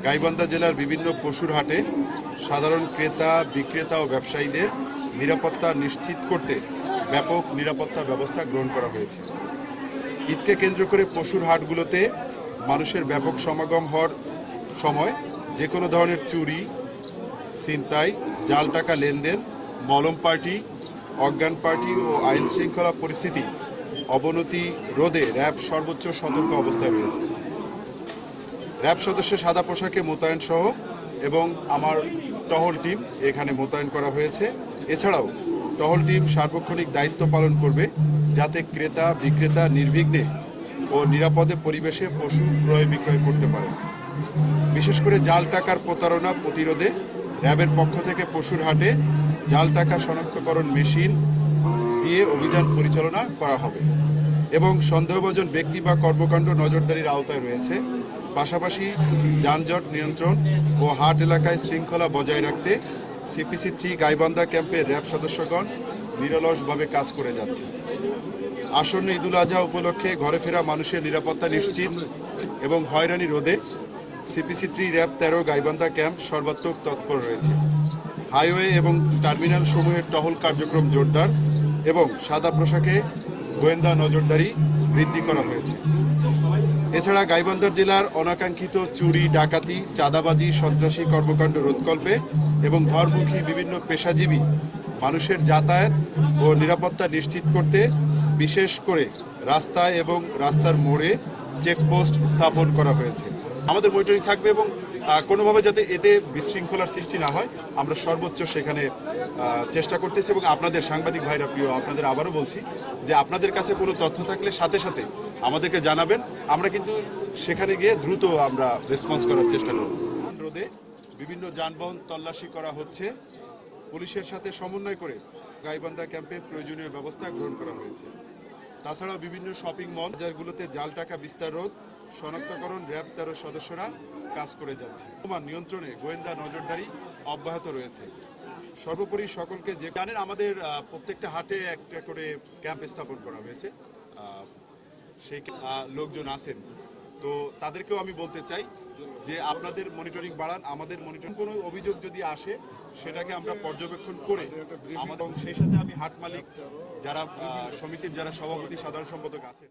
গাইবান্ধা জেলার বিভিন্ন পশুর হাটে সাধারণ ক্রেতা বিক্রেতা ও ব্যবসায়ীদের নিরাপত্তা নিশ্চিত করতে ব্যাপক নিরাপত্তা ব্যবস্থা গ্রহণ করা হয়েছে। ঈদকে কেন্দ্র করে পশুর হাটগুলোতে মানুষের ব্যাপক সমাগম হওয়ার সময় যে কোনো ধরনের চুরি, ছিনতাই, জাল টাকা লেনদেন, মলম পার্টি, অজ্ঞান পার্টি ও আইন শৃঙ্খলা পরিস্থিতি অবনতি রোধে র্যাব সর্বোচ্চ সতর্ক অবস্থায় রয়েছে। র্যাব সদস্য সাদা পোশাকে মোতায়েন সহ এবং আমার টহল টিম এখানে মোতায়েন করা হয়েছে। এছাড়াও টহল টিম সার্বক্ষণিক দায়িত্ব পালন করবে যাতে ক্রেতা বিক্রেতা নির্বিঘ্নে ও নিরাপদে পরিবেশে পশু ক্রয় বিক্রয় করতে পারে। বিশেষ করে জাল টাকার প্রতারণা প্রতিরোধে র্যাবের পক্ষ থেকে পশুর হাটে জাল টাকা শনাক্তকরণ মেশিন দিয়ে অভিযান পরিচালনা করা হবে এবং সন্দেহভাজন ব্যক্তি বা কর্মকাণ্ড নজরদারির আওতায় রয়েছে। পাশাপাশি যানজট নিয়ন্ত্রণ ও হাট এলাকায় শৃঙ্খলা বজায় রাখতে সিপিসি 3 গাইবান্ধা ক্যাম্পের র্যাব সদস্যগণ নিরলসভাবে কাজ করে যাচ্ছে। আসন্ন ঈদুল আজহা উপলক্ষে ঘরে ফেরা মানুষের নিরাপত্তা নিশ্চিত এবং হয়রানি রোধে সিপিসি 3 র্যাব 13 গাইবান্ধা ক্যাম্প সর্বাত্মক তৎপর রয়েছে। হাইওয়ে এবং টার্মিনাল সমূহের টহল কার্যক্রম জোরদার এবং সাদা পোশাকে গোয়েন্দা নজরদারি বৃদ্ধি করা হয়েছে। এছাড়া গাইবান্ধা জেলার অনাকাঙ্ক্ষিত চুরি, ডাকাতি, চাঁদাবাজি, সন্ত্রাসী কর্মকাণ্ড রোধকল্পে এবং ঘরমুখী বিভিন্ন পেশাজীবী মানুষের যাতায়াত ও নিরাপত্তা নিশ্চিত করতে বিশেষ করে রাস্তায় এবং রাস্তার মোড়ে চেকপোস্ট স্থাপন করা হয়েছে। আমাদের মনিটরিং থাকবে এবং কোনোভাবে যাতে এতে বিশৃঙ্খলার সৃষ্টি না হয় আমরা সর্বোচ্চ সেখানে চেষ্টা করতেছি। এবং আপনাদের সাংবাদিক ভাইরা প্রিয়, আপনাদের আবারও বলছি যে আপনাদের কাছে কোনো তথ্য থাকলে সাথে সাথে আমাদেরকে জানাবেন। আমরা কিন্তু সেখানে গিয়ে দ্রুত আমরা রেসপন্স করার চেষ্টা করব। রোধে বিভিন্ন যানবাহন তল্লাশি করা হচ্ছে। পুলিশের সাথে সমন্বয় করে গাইবান্ধা ক্যাম্পে প্রয়োজনীয় ব্যবস্থা গ্রহণ করা হয়েছে। তাছাড়াও বিভিন্ন শপিং মল বাজারগুলোতে জাল টাকা বিস্তার রোধ শনাক্তকরণ র্যাব 13 সদস্যরা কাজ করে যাচ্ছে। নিয়ন্ত্রণে গোয়েন্দা নজরদারি অব্যাহত রয়েছে। সর্বোপরি সকলকে যে জানেন আমাদের প্রত্যেকটা হাটে একটা করে ক্যাম্প স্থাপন করা হয়েছে। সেই লোকজন আছেন, তো তাদেরকেও আমি বলতে চাই যে আপনাদের মনিটরিং বাড়ান। আমাদের মনিটরিং কোনো অভিযোগ যদি আসে সেটাকে আমরা পর্যবেক্ষণ করে আমাদের সেই সাথে আমি হাট মালিক যারা সমিতির যারা সভাপতি সাধারণ সম্পাদক আছেন